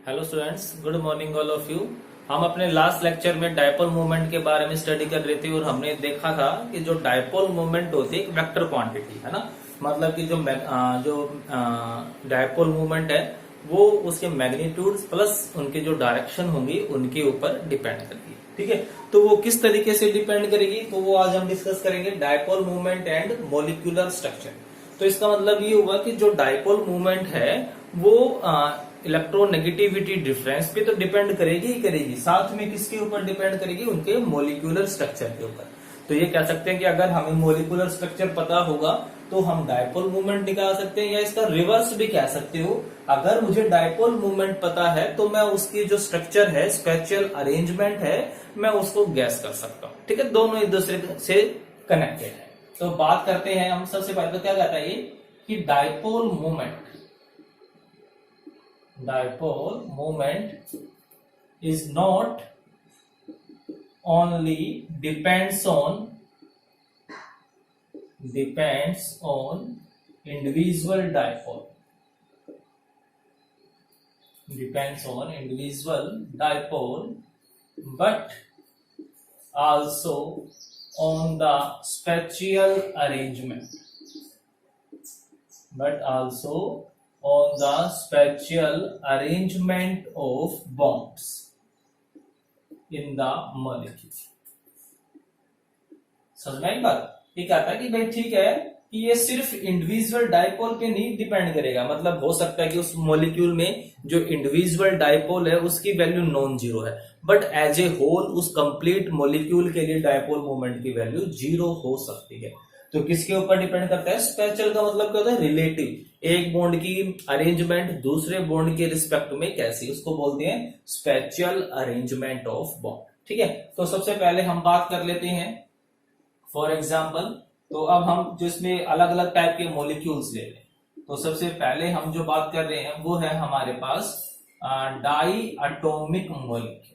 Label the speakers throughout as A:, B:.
A: Hello students, good morning all of you. हम अपने last lecture में डायपोल मूवमेंट के बारे में स्टडी कर रहे थे और हमने देखा था कि जो डायपोल मूवमेंट होती है एक वेक्टर क्वांटिटी है ना। मतलब कि जो डायपोल मूवमेंट है वो उसके मैग्नीट्यूड प्लस उनके जो डायरेक्शन होंगी उनके ऊपर डिपेंड करती है। ठीक है, तो वो किस तरीके से डिपेंड करेगी तो वो आज हम डिस्कस करेंगे, dipole movement and molecular structure. तो इसका मतलब ये हुआ कि जो डायपोल मूवमेंट है वो इलेक्ट्रोनेगेटिविटी डिफरेंस पे तो डिपेंड करेगी ही करेगी, साथ में किसके ऊपर डिपेंड करेगी, उनके मोलिकुलर स्ट्रक्चर के ऊपर। तो ये कह सकते हैं कि अगर हमें मोलिकुलर स्ट्रक्चर पता होगा तो हम डायपोल मूवमेंट निकाल सकते हैं, या इसका रिवर्स भी कह सकते हो। अगर मुझे डायपोल मूवमेंट पता है तो मैं उसकी जो स्ट्रक्चर है, स्पेशल अरेंजमेंट है, मैं उसको गैस कर सकता हूँ। ठीक है, दोनों एक दूसरे से कनेक्टेड है। तो बात करते हैं हम। सबसे पहले तो क्या कहता है ये कि dipole movement is not only depends on individual dipole, but also on the spatial arrangement of bonds in the molecule। समझ में आई बात? ये कहता है कि भाई ठीक है कि ये सिर्फ इंडिविजुअल डायपोल पे नहीं डिपेंड करेगा। मतलब हो सकता है कि उस मॉलिक्यूल में जो इंडिविजुअल डायपोल है उसकी वैल्यू नॉन जीरो है, बट एज ए होल उस कंप्लीट मॉलिक्यूल के लिए डायपोल मोमेंट की वैल्यू जीरो हो सकती है। तो किसके ऊपर डिपेंड करता है? स्पेशल का मतलब क्या होता है? रिलेटिव। एक बॉन्ड की अरेंजमेंट दूसरे बॉन्ड के रिस्पेक्ट में कैसी, उसको बोलते हैं स्पेशल अरेंजमेंट ऑफ बॉन्ड। ठीक है, तो सबसे पहले हम बात कर लेते हैं फॉर एग्जाम्पल। तो अब हम जिसमें अलग अलग टाइप के मॉलिक्यूल्स ले लें, तो सबसे पहले हम जो बात कर रहे हैं वो है हमारे पास डाई एटॉमिक मॉलिक्यूल।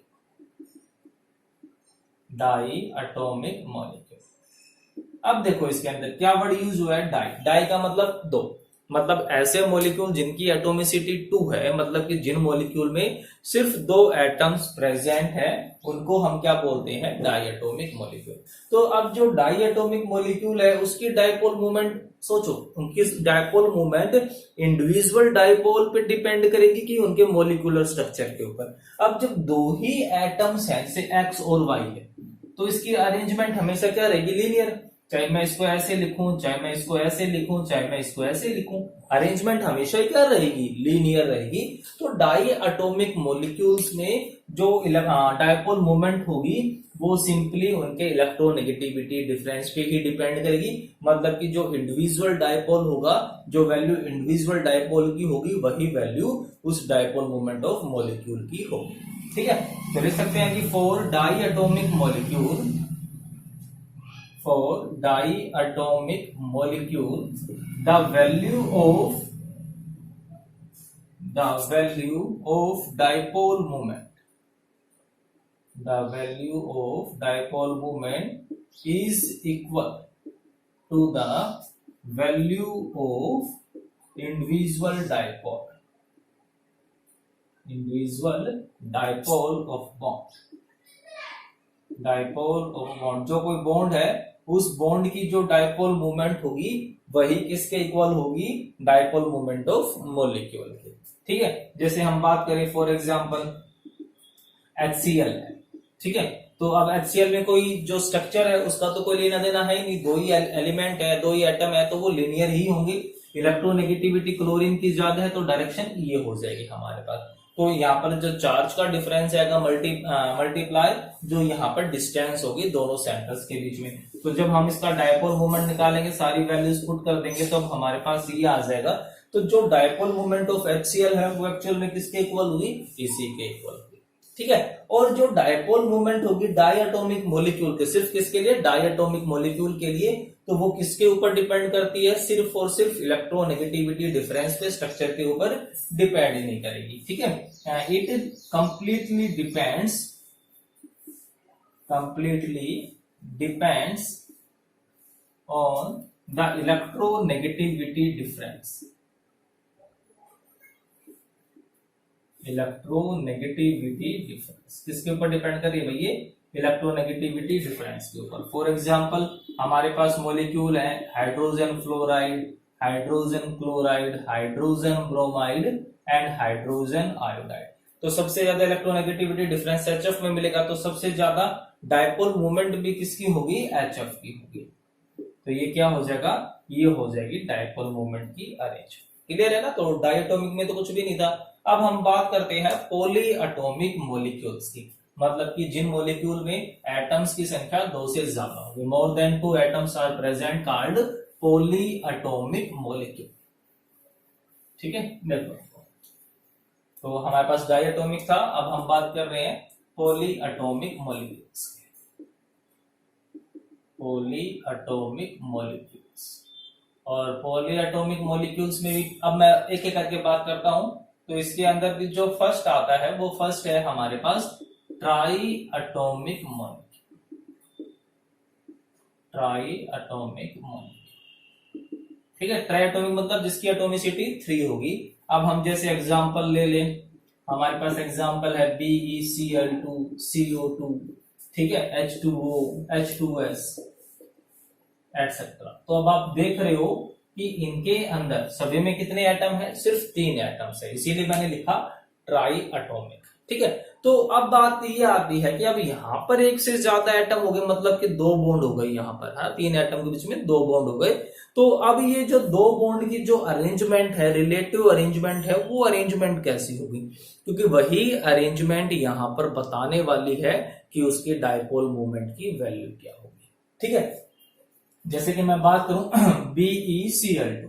A: अब देखो इसके अंदर क्या वर्ड यूज हुआ है? डाई का मतलब दो। मतलब ऐसे मॉलिक्यूल जिनकी एटोमिसिटी 2 है, मतलब कि जिन मॉलिक्यूल में सिर्फ दो एटम्स प्रेजेंट है, उनको हम क्या बोलते हैं? Diatomic molecule. तो अब जो डाई एटॉमिक मॉलिक्यूल है उसकी डायपोल मूवमेंट सोचो, उनकी डायपोल मूवमेंट इंडिविजुअल डायपोल पे डिपेंड करेगी कि उनके मॉलिक्यूलर स्ट्रक्चर के ऊपर। अब जब दो ही एटम्स हैं, जैसे एक्स और वाई है, तो इसकी अरेंजमेंट हमेशा क्या रहेगी? लीनियर। चाहे मैं इसको ऐसे लिखूं, चाहे मैं इसको ऐसे लिखूं, चाहे मैं इसको ऐसे लिखूं, अरेंजमेंट हमेशा ही क्या रहेगी? लीनियर रहेगी। तो डाई एटॉमिक मॉलिक्यूल्स में जो डायपोल मोमेंट होगी वो सिंपली उनके इलेक्ट्रोनेगेटिविटी डिफरेंस पे ही डिपेंड करेगी। मतलब कि जो इंडिविजुअल डायपोल होगा, जो वैल्यू इंडिविजुअल डायपोल की होगी, वही वैल्यू उस डायपोल मोमेंट ऑफ मॉलिक्यूल की होगी। ठीक है, तो लिख सकते हैं कि for diatomic molecule the value of dipole moment is equal to the value of individual dipole of bond। जो कोई बॉन्ड है उस बॉन्ड की जो डायपोल मूवमेंट होगी वही किसके इक्वल होगी? डायपोल मूवमेंट ऑफ मॉलिक्यूल के। ठीक है, जैसे हम बात करें फॉर एग्जांपल HCl है। ठीक है, तो अब HCl में कोई जो स्ट्रक्चर है उसका तो कोई लेना देना है ही नहीं, दो ही एलिमेंट है, दो ही एटम है, तो वो लीनियर ही होंगे। इलेक्ट्रोनेगेटिविटी क्लोरीन की ज्यादा है तो डायरेक्शन ये हो जाएगी हमारे पास। तो यहाँ पर जो चार्ज का डिफरेंस आएगा मल्टीप्लाई जो यहाँ पर डिस्टेंस होगी दोनों सेंटर्स के बीच में। तो जब हम इसका डायपोल मोमेंट निकालेंगे, सारी वैल्यूज पुट कर देंगे, तो अब हमारे पास ये आ जाएगा। तो जो डायपोल मोमेंट ऑफ HCl है वो एक्चुअल में किसके इक्वल हुई? इसी के इक्वल हुई। ठीक है, और जो डायपोल मूवमेंट होगी डाई एटॉमिक मॉलिक्यूल के, सिर्फ किसके लिए? डाई एटॉमिक मॉलिक्यूल के लिए, तो वो किसके ऊपर डिपेंड करती है? सिर्फ और सिर्फ इलेक्ट्रोनेगेटिविटी डिफरेंस पे, स्ट्रक्चर के ऊपर डिपेंड ही नहीं करेगी। ठीक है, it completely depends on the electronegativity electronegativity difference किसके ऊपर डिपेंड कर रही है भाई? ये इलेक्ट्रोनेगेटिविटी डिफरेंस के ऊपर। फॉर एग्जांपल हमारे पास मॉलिक्यूल है hydrogen fluoride, hydrogen chloride, hydrogen bromide and hydrogen iodide. तो सबसे ज्यादा इलेक्ट्रोनेगेटिविटी डिफरेंस HF में मिलेगा, तो सबसे ज्यादा डायपोल मूवमेंट भी किसकी होगी? HF की होगी। तो ये क्या हो जाएगा? ये हो जाएगी डायपोल मूवमेंट की अरेंज। क्लियर है ना? तो डायटोमिक में तो कुछ भी नहीं था। अब हम बात करते हैं पॉली एटॉमिक मॉलिक्यूल्स की, मतलब कि जिन मॉलिक्यूल में एटम्स की संख्या 2 से ज्यादा होगी, more than 2 atoms are present, called polyatomic molecule. ठीक है, देखो तो हमारे पास डायटोमिक था, अब हम बात कर रहे हैं poly atomic molecules. Poly atomic molecules, और पॉली एटॉमिक मॉलिक्यूल्स में भी अब मैं एक एक करके बात करता हूं। तो इसके अंदर भी जो फर्स्ट आता है वो फर्स्ट है हमारे पास tri atomic molecule. Tri atomic molecule, ठीक है। ट्राई एटॉमिक मतलब जिसकी एटॉमिसिटी 3 होगी। अब हम जैसे एग्जांपल ले लें, हमारे पास एग्जांपल है BeCl2, CO2, ठीक है, H2O, H2S एटसेट्रा। तो अब आप देख रहे हो कि इनके अंदर सभी में कितने एटम है? सिर्फ 3 एटम्स है, इसीलिए मैंने लिखा ट्राई एटॉमिक। ठीक है, तो अब बात ये आती है कि अब यहाँ पर एक से ज्यादा एटम हो गए, मतलब कि 2 बॉन्ड हो गए यहाँ पर। हाँ, 3 एटम के बीच में 2 बॉन्ड हो गए। तो अब ये जो 2 बॉन्ड की जो अरेंजमेंट है, रिलेटिव अरेंजमेंट है, वो अरेंजमेंट कैसी होगी? क्योंकि वही अरेंजमेंट यहाँ पर बताने वाली है कि उसके डायपोल मोमेंट की वैल्यू क्या होगी। ठीक है, जैसे कि मैं बात करूं BeCl2,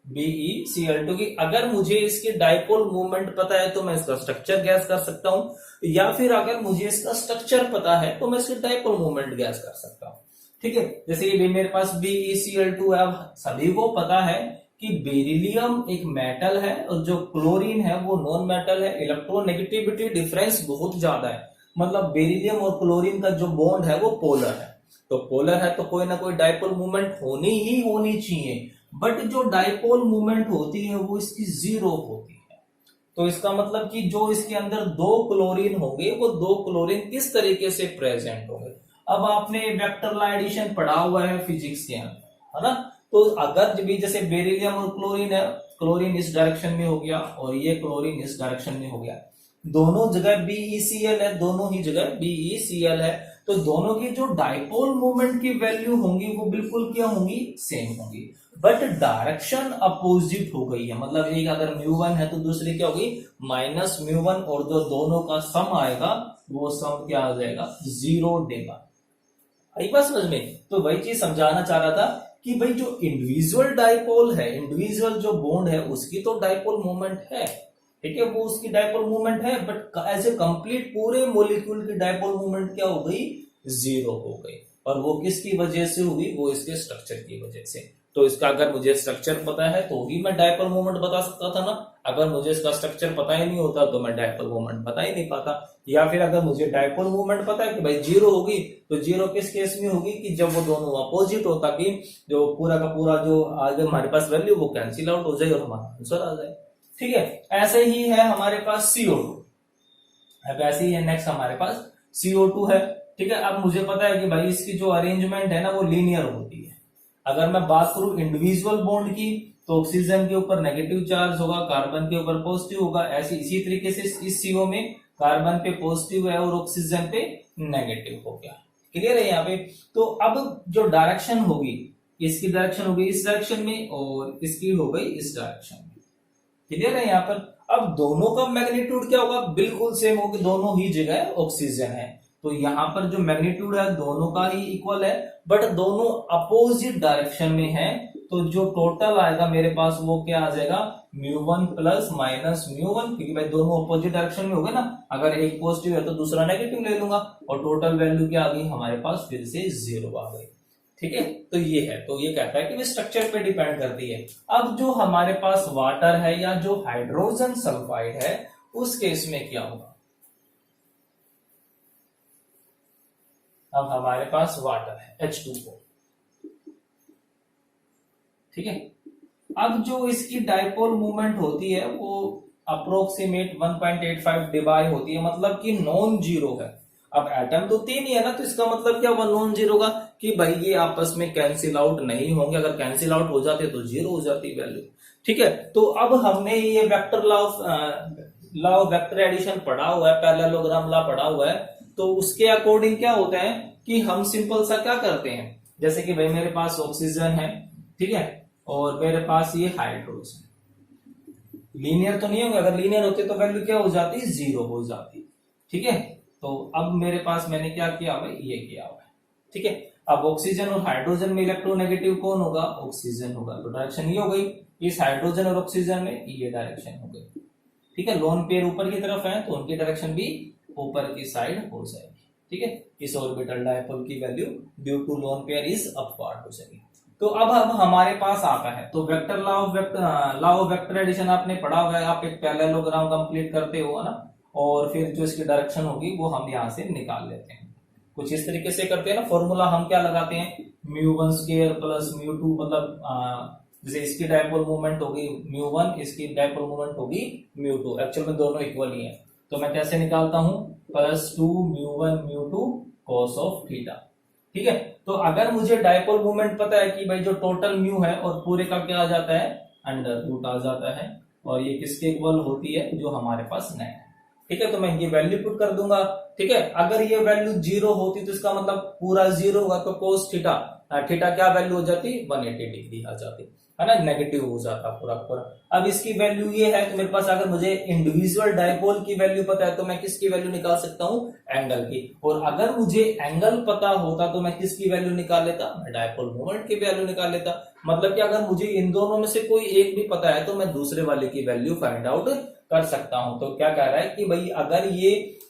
A: BeCl2 की, अगर मुझे इसके डायपोल मूवमेंट पता है तो मैं इसका स्ट्रक्चर गैस कर सकता हूं, या फिर अगर मुझे इसका स्ट्रक्चर पता है तो मैं इसके डायपोल मूवमेंट गैस कर सकता हूं। ठीक है, जैसे ये मेरे पास BeCl2 है। अब सभी को पता है कि बेरिलियम एक मेटल है और जो क्लोरीन है वो नॉन मेटल है। इलेक्ट्रोनेगेटिविटी डिफरेंस बहुत ज्यादा है, मतलब बेरिलियम और क्लोरीन का जो बॉन्ड है वो पोलर है। तो पोलर है तो कोई ना कोई डायपोल मूवमेंट होनी चाहिए, बट जो डायपोल मूवमेंट होती है वो इसकी 0 होती है। तो इसका मतलब कि जो इसके अंदर 2 क्लोरीन होंगे वो 2 क्लोरीन किस तरीके से प्रेजेंट होंगे? अब आपने वेक्टर एडिशन पढ़ा हुआ है फिजिक्स के अंदर, है ना? तो अगर भी जैसे बेरिलियम और क्लोरीन है, क्लोरीन इस डायरेक्शन में हो गया और ये क्लोरीन इस डायरेक्शन में हो गया, दोनों जगह BeCl है, दोनों ही जगह BeCl है, तो दोनों की जो डायपोल मोमेंट की वैल्यू होंगी वो बिल्कुल क्या होंगी? सेम होंगी, बट डायरेक्शन अपोजिट हो गई है। मतलब एक अगर μ1 है तो दूसरी क्या होगी? -μ1, और जो दोनों का सम आएगा वो सम क्या आ जाएगा? 0 देगा। आई बात समझ में? तो वही चीज समझाना चाह रहा था कि भाई जो इंडिविजुअल डायपोल है, इंडिविजुअल जो बॉन्ड है उसकी तो डायपोल मोमेंट है, ठीक है, वो उसकी डायपोल मूवमेंट है, बट एज ए कंप्लीट पूरे मॉलिक्यूल की डायपोल मूवमेंट क्या हो गई? 0 हो गई। और वो किसकी वजह से हुई? वो इसके स्ट्रक्चर की वजह से। तो इसका अगर मुझे स्ट्रक्चर पता है तो ही मैं डायपोल मूवमेंट बता सकता था ना। अगर मुझे इसका स्ट्रक्चर पता ही नहीं होता तो मैं डायपोल मूवमेंट बता ही नहीं पाता। या फिर अगर मुझे डायपोल मूवमेंट पता है कि भाई 0 होगी, तो 0 किस केस में होगी? कि जब वो दोनों अपोजिट हो, ताकि जो पूरा का पूरा जो आगे हमारे पास वैल्यू वो कैंसिल आउट हो जाए और हमारा आंसर आ जाए। ठीक है, ऐसे ही है हमारे पास CO2। अब ऐसे ही है नेक्स्ट हमारे पास CO2 है। ठीक है, अब मुझे पता है कि भाई इसकी जो अरेंजमेंट है ना वो लीनियर होती है। अगर मैं बात करूं इंडिविजुअल बॉन्ड की, तो ऑक्सीजन के ऊपर नेगेटिव चार्ज होगा, कार्बन के ऊपर पॉजिटिव होगा। ऐसे इसी तरीके से इस CO में कार्बन पे पॉजिटिव है और ऑक्सीजन पे नेगेटिव हो गया। क्लियर है यहाँ पे? तो अब जो डायरेक्शन होगी, इसकी डायरेक्शन होगी इस डायरेक्शन में और इसकी हो गई इस डायरेक्शन में। क्लियर है यहाँ पर? अब दोनों का मैग्नीट्यूड क्या होगा? बिल्कुल सेम होगी, दोनों ही जगह ऑक्सीजन है, तो यहाँ पर जो मैग्नीट्यूड है दोनों का ही इक्वल है, बट दोनों अपोजिट डायरेक्शन में है। तो जो टोटल आएगा मेरे पास वो क्या आ जाएगा? μ1 प्लस माइनस μ1, क्योंकि भाई दोनों अपोजिट डायरेक्शन में हो गए ना। अगर एक पॉजिटिव है तो दूसरा नेगेटिव ले लूंगा, और टोटल वैल्यू क्या आ गई हमारे पास? फिर से 0 आ गई। ठीक है, तो ये है, तो ये कहता है कि स्ट्रक्चर पे डिपेंड करती है। अब जो हमारे पास वाटर है या जो हाइड्रोजन सल्फाइड है, उस केस में क्या होगा? अब हमारे पास वाटर है H2O, ठीक है। अब जो इसकी डायपोल मूवमेंट होती है वो अप्रोक्सीमेट 1.85 डिवाई होती है, मतलब कि नॉन जीरो है। अब एटम तो तीन ही है ना, तो इसका मतलब क्या हुआ नॉन जीरो का, कि भाई ये आपस में कैंसिल आउट नहीं होंगे, अगर कैंसिल आउट हो जाते तो जीरो हो जाती वैल्यू। ठीक है, तो अब हमने ये vector law of vector addition पढ़ा हुआ है, पैरेललोग्राम लॉ पढ़ा हुआ है, तो उसके अकॉर्डिंग क्या होता है कि हम सिंपल सा क्या करते हैं, जैसे कि भाई मेरे पास ऑक्सीजन है, ठीक है, और मेरे पास ये हाइड्रोजन, लीनियर तो नहीं होगा, अगर लीनियर होते तो वैल्यू क्या हो जाती, जीरो हो जाती। ठीक है, तो अब मेरे पास मैंने क्या किया भाई, ये किया हुआ है। ठीक है, अब ऑक्सीजन और हाइड्रोजन में इलेक्ट्रोनेगेटिव कौन होगा, ऑक्सीजन होगा, तो डायरेक्शन ये हो गई, इस हाइड्रोजन और ऑक्सीजन में ये डायरेक्शन हो गई। ठीक है, लोन पेयर ऊपर की तरफ है तो उनकी डायरेक्शन भी ऊपर की साइड हो जाएगी। ठीक है, इस ऑर्बिटल डायपोल की value due to lone pair is upward हो जाएगी। तो अब हमारे पास आता है, तो vector law of vector addition आपने पढ़ा हुआ है, आप एक पैरेललोग्राम कंप्लीट करते हो ना, और फिर जो इसकी डायरेक्शन होगी वो हम यहाँ से निकाल लेते हैं। कुछ इस तरीके से करते हैं ना, फॉर्मूला हम क्या लगाते हैं, μ1 स्क्वायर प्लस μ2, मतलब जैसे इसकी डायपोल मूवमेंट होगी μ1, इसकी डायपोल मूवमेंट होगी μ2, एक्चुअल में दोनों इक्वल ही है, तो मैं कैसे निकालता हूं, प्लस 2 μ1 μ2 cos ऑफ थीटा। ठीक है, तो अगर मुझे डायपोल मूवमेंट पता है कि भाई जो टोटल म्यू है और पूरे का क्या आ जाता है, अंडर रूट आ जाता है, और ये किसके इक्वल होती है, जो हमारे पास नया है। ठीक है, तो मैं ये वैल्यू पुट कर दूंगा। ठीक है, अगर ये वैल्यू जीरो होती तो इसका मतलब पूरा जीरो होगा, तो कोस थीटा, थीटा क्या वैल्यू हो जाती, 180 डिग्री आ जाती है ना, नेगेटिव हो जाता पूरा पूरा। अब इसकी वैल्यू ये है, तो मेरे पास अगर मुझे इंडिविजुअल डायपोल की वैल्यू पता है तो मैं किसकी वैल्यू निकाल सकता हूं, एंगल की, और अगर मुझे एंगल पता होता तो मैं किसकी वैल्यू निकाल लेता, मैं डायपोल मोमेंट की वैल्यू निकाल लेता। मतलब कि अगर मुझे इन दोनों में से कोई एक भी पता है तो मैं दूसरे वाले की वैल्यू फाइंड आउट कर सकता हूं। तो क्या कह रहा है कि भाई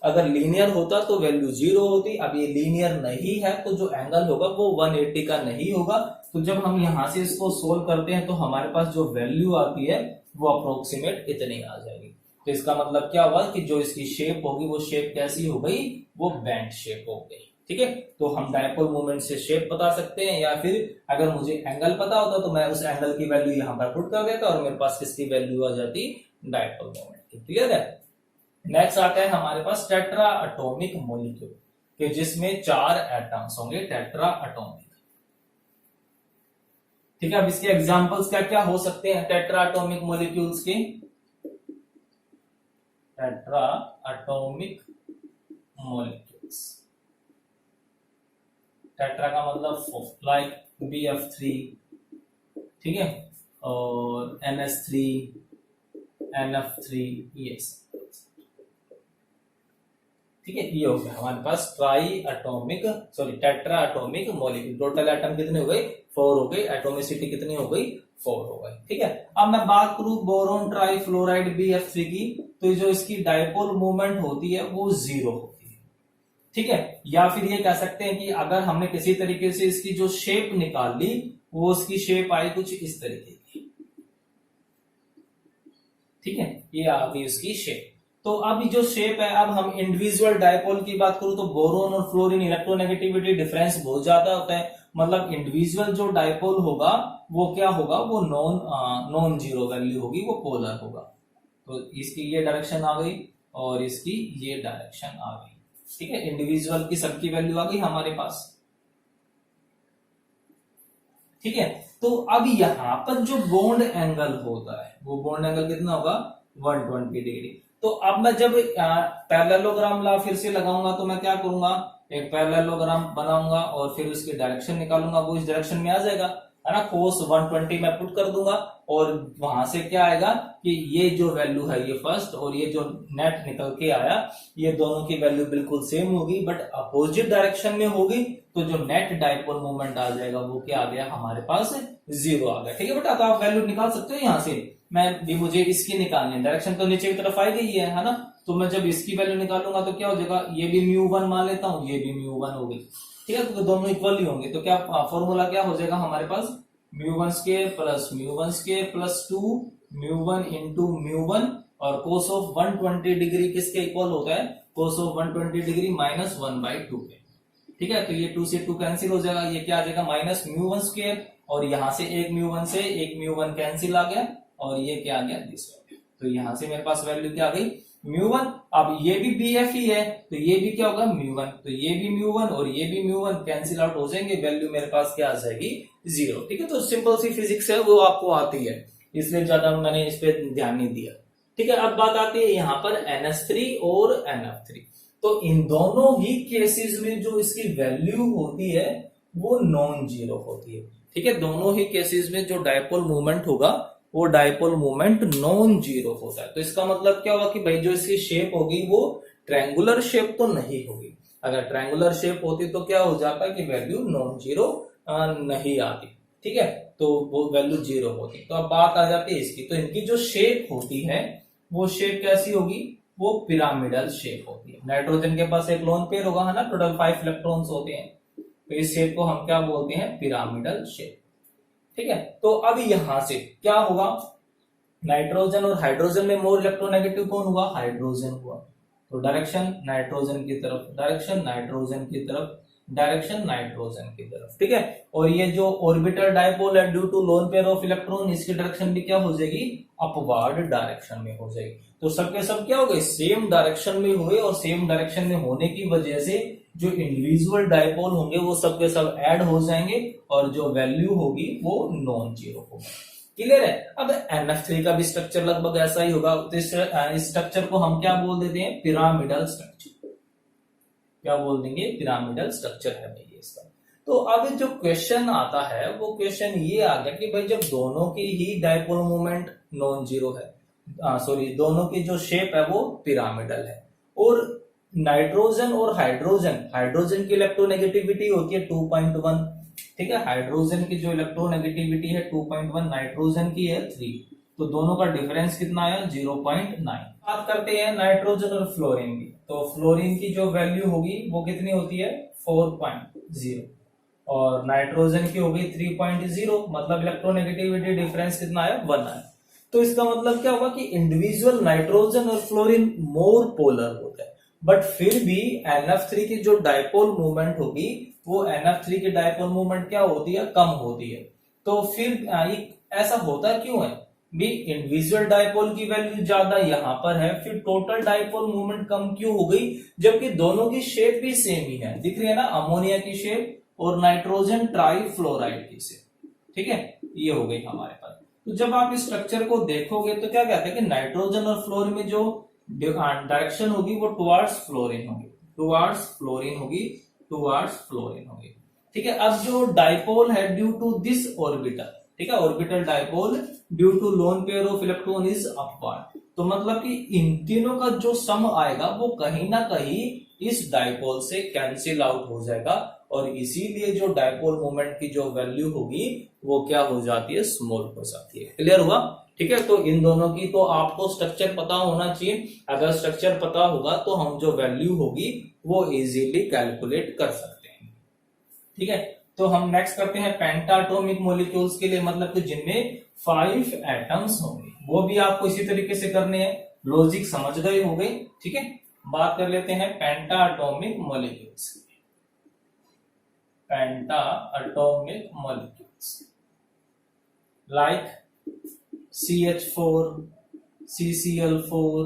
A: अगर लीनियर होता तो वैल्यू जीरो होती, अब ये लीनियर नहीं है तो जो एंगल होगा वो 180 का नहीं होगा। तो जब हम यहां से इसको सोल्व करते हैं तो हमारे पास जो वैल्यू आती है वो अप्रोक्सीमेट इतनी आ जाएगी। तो इसका मतलब क्या हुआ कि जो इसकी शेप होगी वो शेप कैसी हो गई, वो बैंड शेप हो गई। ठीक है, तो हम डायपोल मोमेंट से शेप बता सकते हैं, या फिर अगर मुझे एंगल पता होता तो मैं उस एंगल की वैल्यू यहां पर पुट कर देता और मेरे पास किसकी वैल्यू आ जाती, डायपोल मोमेंट की। क्लियर है। नेक्स्ट आता है हमारे पास टेट्रा एटॉमिक मॉलिक्यूल, कि जिसमें 4 एटम्स होंगे, टेट्रा एटॉमिक। ठीक है, अब इसके एग्जांपल्स क्या क्या हो सकते हैं टेट्रा एटॉमिक मॉलिक्यूल्स के, टेट्रा एटॉमिक मॉलिक्यूल्स, टेट्रा का मतलब लाइक BF3, ठीक है, और NH3, NF3, ये ठीक है, ये हो गया हमारे पास tetra atomic molecule. Total atom कितने हो गए, 4 हो गए, एटोमिसिटी कितनी हो गई, 4 हो गई। ठीक है, अब मैं बात करूं बोरोन ट्राइफ्लोराइड BF3 की, तो जो इसकी डायपोल मूवमेंट होती है वो 0 होती है। ठीक है, या फिर ये कह सकते हैं कि अगर हमने किसी तरीके से इसकी जो शेप निकाल ली, वो उसकी शेप आई कुछ इस तरीके की। ठीक है, ये आ गई उसकी शेप। तो अब जो शेप है, अब हम इंडिविजुअल डायपोल की बात करूं तो बोरोन और फ्लोरीन इलेक्ट्रोनेगेटिविटी डिफरेंस बहुत ज्यादा होता है, मतलब इंडिविजुअल जो डायपोल होगा वो क्या होगा, वो नॉन जीरो वैल्यू होगी, वो पोलर होगा। तो इसकी ये डायरेक्शन आ गई और इसकी ये डायरेक्शन आ गई। ठीक है, इंडिविजुअल की सबकी वैल्यू आ गई हमारे पास। ठीक है, तो अब यहां पर जो बॉन्ड एंगल होता है, वो बॉन्ड एंगल कितना होगा, 120 डिग्री। तो अब मैं जब पैरेललोग्राम लॉ फिर से लगाऊंगा तो मैं क्या करूंगा, एक पैरेललोग्राम बनाऊंगा और फिर उसकी डायरेक्शन निकालूंगा, वो इस डायरेक्शन में आ जाएगा, है ना। cos 120 मैं पुट कर दूंगा और वहां से क्या आएगा कि ये जो वैल्यू है ये फर्स्ट, और ये जो नेट निकल के आया ये दोनों की वैल्यू बिल्कुल सेम होगी, बट अपोजिट डायरेक्शन में होगी, तो जो नेट डायपोल मोमेंट आ जाएगा वो क्या आ गया हमारे पास, 0 आ गया। ठीक है बेटा, तो आप वैल्यू निकाल सकते हो यहाँ से। मुझे इसकी निकालनी है, डायरेक्शन तो नीचे की तरफ आएगी ही है ना, तो मैं जब इसकी वैल्यू निकालूंगा तो क्या हो जाएगा, ये भी μ1 मान लेता हूं, ये भी μ1 हो गई। ठीक है, तो दोनों इक्वल ही होंगे, तो क्या फॉर्मूला क्या हो जाएगा हमारे पास, μ1 square plus μ1 square plus 2 μ1 into μ1, और cos ऑफ 120 डिग्री किसके इक्वल होता है, cos ऑफ 120 डिग्री माइनस 1/2 के। ठीक है, तो ये 2 से 2 कैंसिल हो जाएगा, ये क्या आ जाएगा माइनस μ1 स्क्वायर, और यहां से एक μ1 से एक μ1 कैंसिल आ गया, और ये क्या आ गया, दिस हो गया। तो यहां से मेरे पास वैल्यू क्या आ गई, μ1। अब ये भी BF ही है तो ये भी क्या होगा, μ1। तो ये भी μ1 और ये भी μ1 कैंसिल आउट हो जाएंगे, वैल्यू मेरे पास क्या आ जाएगी, 0। ठीक है, तो सिंपल सी फिजिक्स है, वो आपको आती है, इसलिए ज्यादा मैंने इस पे ध्यान नहीं दिया। ठीक है, अब बात आती है यहाँ पर NH3 और NF3। तो इन दोनों ही केसेस में जो इसकी वैल्यू होती है वो नॉन जीरो होती है। ठीक है, दोनों ही केसेस में जो डायपोल मूवमेंट होगा वो डायपोल मूवमेंट नॉन जीरो होता है। तो इसका मतलब क्या होगा कि भाई जो इसकी शेप होगी वो ट्रायंगुलर शेप तो नहीं होगी। अगर ट्रायंगुलर शेप होती तो क्या हो जाता है कि वैल्यू नॉन जीरो नहीं आती। ठीक है, तो वो वैल्यू 0 होती। तो अब बात आ जाती है इसकी, तो इनकी जो शेप होती है वो शेप कैसी होगी, वो पिरामिडल शेप होती है। नाइट्रोजन के पास एक लोन पेयर होगा, है ना, टोटल 5 इलेक्ट्रॉन्स होते हैं, तो इस शेप को हम क्या बोलते हैं, पिरामिडल शेप। ठीक है, तो अब यहां से क्या होगा, नाइट्रोजन और हाइड्रोजन में मोर इलेक्ट्रोनेगेटिव कौन हुआ, हाइड्रोजन हुआ। तो डायरेक्शन नाइट्रोजन की तरफ, डायरेक्शन नाइट्रोजन की तरफ, डायरेक्शन नाइट्रोजन की तरफ। ठीक है, और ये जो ऑर्बिटल डायपोल है due to lone pair of electron, इसकी डायरेक्शन भी क्या हो जाएगी, अपवर्ड डायरेक्शन में हो जाएगी। तो सबके सब क्या हो गए, सेम डायरेक्शन में हुए, और सेम डायरेक्शन में होने की वजह से जो इंडिविजुअल डायपोल होंगे वो सबके सब ऐड हो जाएंगे, और जो वैल्यू होगी वो नॉन जीरो होगी। क्लियर है। अब NF3 का भी स्ट्रक्चर लगभग ऐसा ही होगा। तो इस स्ट्रक्चर को हम क्या बोल देते हैं, पिरामिडल स्ट्रक्चर। क्या बोल देंगे, पिरामिडल स्ट्रक्चर है भाई इसका। तो अब जो क्वेश्चन आता है वो क्वेश्चन ये आ गया कि भाई जब दोनों की ही डायपोल मोमेंट नॉन जीरो है, सॉरी दोनों की जो शेप है वो पिरामिडल है, और नाइट्रोजन और हाइड्रोजन की इलेक्ट्रोनेगेटिविटी होती है 2.1। ठीक है, हाइड्रोजन की जो इलेक्ट्रोनेगेटिविटी है 2.1, नाइट्रोजन की है 3, तो दोनों का डिफरेंस कितना आया, 0.9। बात करते हैं नाइट्रोजन और फ्लोरीन की, तो फ्लोरीन की जो वैल्यू होगी वो कितनी होती है, 4.0, और नाइट्रोजन की होगी 3.0, मतलब इलेक्ट्रोनेगेटिविटी डिफरेंस कितना आया, 1 आया। तो इसका मतलब क्या होगा कि इंडिविजुअल नाइट्रोजन और फ्लोरीन मोर पोलर होता है, बट फिर भी NF3 की जो डायपोल मूवमेंट होगी वो NF3 की डायपोल मूवमेंट क्या होती है, कम होती है। तो फिर ऐसा होता क्यों है भी, इंडिविजुअल डायपोल की वैल्यू ज्यादा यहाँ पर है, फिर टोटल डायपोल मूवमेंट कम क्यों हो गई, जबकि दोनों की शेप भी सेम ही है, दिख रही है ना, अमोनिया की शेप और नाइट्रोजन ट्राइफ्लोराइड की शेप। ठीक है, ये हो गई हमारे पास। तो जब आप इस स्ट्रक्चर को देखोगे तो क्या कहते हैं कि नाइट्रोजन और फ्लोरीन में जो डायरेक्शन होगी वो टुवार्ड्स फ्लोरीन होगी, टुवार्ड्स फ्लोरीन होगी, टुवार्ड्स फ्लोरीन होगी। ठीक है, अब जो डायपोल है ड्यू टू दिस ऑर्बिटल, ठीक है, orbital dipole due to lone pair of electron is upward, तो मतलब कि इन तीनों का जो सम आएगा वो कहीं ना कहीं इस डायपोल से कैंसिल आउट हो जाएगा, और इसीलिए जो डायपोल मोमेंट की जो वैल्यू होगी वो क्या हो जाती है, स्मॉल हो जाती है। क्लियर हुआ। ठीक है, तो इन दोनों की तो आपको स्ट्रक्चर पता होना चाहिए, अगर स्ट्रक्चर पता होगा तो हम जो वैल्यू होगी वो इजीली कैलकुलेट कर सकते हैं। ठीक है, तो हम नेक्स्ट करते हैं पेंटाटॉमिक मॉलिक्यूल्स के लिए, मतलब कि जिनमें 5 एटम्स होंगे, वो भी आपको इसी तरीके से करने हैं, लॉजिक समझ गए हो गए। ठीक है, बात कर लेते हैं pentatomic molecules, pentatomic molecules like CH4, CCl4,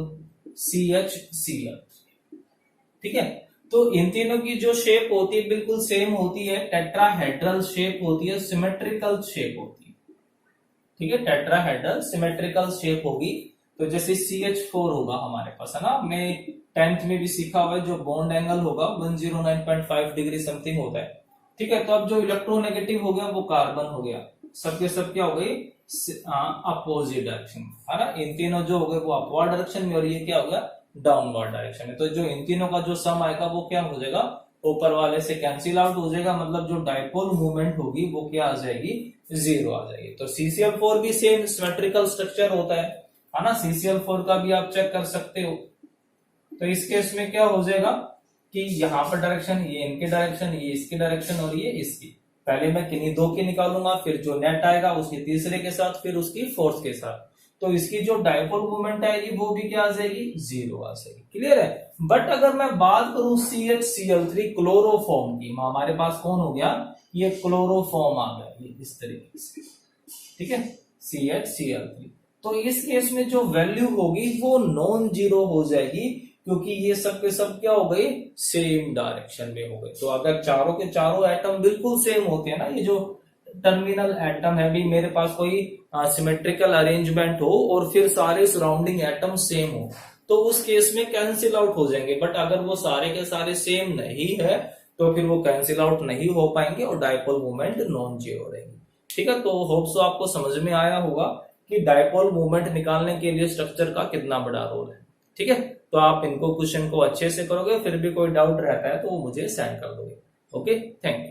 A: CHCl। ठीक है, तो इन तीनों की जो शेप होती है बिल्कुल सेम होती है, टेट्राहेड्रल शेप होती है, सिमेट्रिकल शेप होती है। ठीक है, टेट्राहेड्रल सिमेट्रिकल शेप होगी। तो जैसे CH4 होगा हमारे पास, है ना, हमने 10th में भी सीखा हुआ है, जो बॉन्ड एंगल होगा 109.5 डिग्री समथिंग होता है। ठीक है, तो अब जो इलेक्ट्रोनेगेटिव हो गया वो कार्बन हो गया, सबके सब क्या हो गई, अपोजिट डायरेक्शन, है ना, इन तीनों जो हो गए वो अपवर्ड डायरेक्शन में, और ये क्या हो गया, डाउनवर्ड डायरेक्शन में। तो जो इन तीनों का जो सम आएगा वो क्या हो जाएगा, ऊपर वाले से कैंसिल आउट हो जाएगा, मतलब जो डायपोल मूवमेंट होगी वो क्या आ जाएगी, 0 आ जाएगी। तो CCl4 भी सेम सिमेट्रिकल स्ट्रक्चर होता है ना, CCl4 का भी आप चेक कर सकते हो। तो इस केस में क्या हो जाएगा कि यहाँ पर डायरेक्शन, ये इनके डायरेक्शन, ये इसकी डायरेक्शन, और ये इसकी, पहले मैं किन्हीं दो की निकालूंगा, फिर जो नेट आएगा उसके तीसरे के साथ, फिर उसकी फोर्थ के साथ, तो इसकी जो डायपोल मूवमेंट आएगी वो भी क्या आ जाएगी, 0 आ जाएगी। क्लियर है। बट अगर मैं बात करूं CHCl3 क्लोरोफॉर्म की, हमारे पास कौन हो गया, ये क्लोरोफॉर्म आ गया, ये इस तरीके से। ठीक है, CHCl3 तो इस केस में जो वैल्यू होगी वो नॉन जीरो हो जाएगी, क्योंकि ये सब के सब क्या हो गए, सेम डायरेक्शन में हो गए। तो अगर चारों के चारों एटम बिल्कुल सेम होते हैं ना, ये जो टर्मिनल एटम है, भी मेरे पास कोई सिमेट्रिकल अरेंजमेंट हो और फिर सारे सराउंडिंग एटम सेम हो, तो उस केस में कैंसिल आउट हो जाएंगे। बट अगर वो सारे के सारे सेम नहीं है तो फिर वो कैंसिल आउट नहीं हो पाएंगे और डायपोल मोमेंट नॉन जीरो रहेंगे। ठीक है, तो होप सो आपको समझ में आया होगा कि डायपोल मोमेंट निकालने के लिए स्ट्रक्चर का कितना बड़ा रोल है। ठीक है, तो आप इनको क्वेश्चन को अच्छे से करोगे, फिर भी कोई डाउट रहता है तो वो मुझे सेंड कर दोगे। Okay, thank you.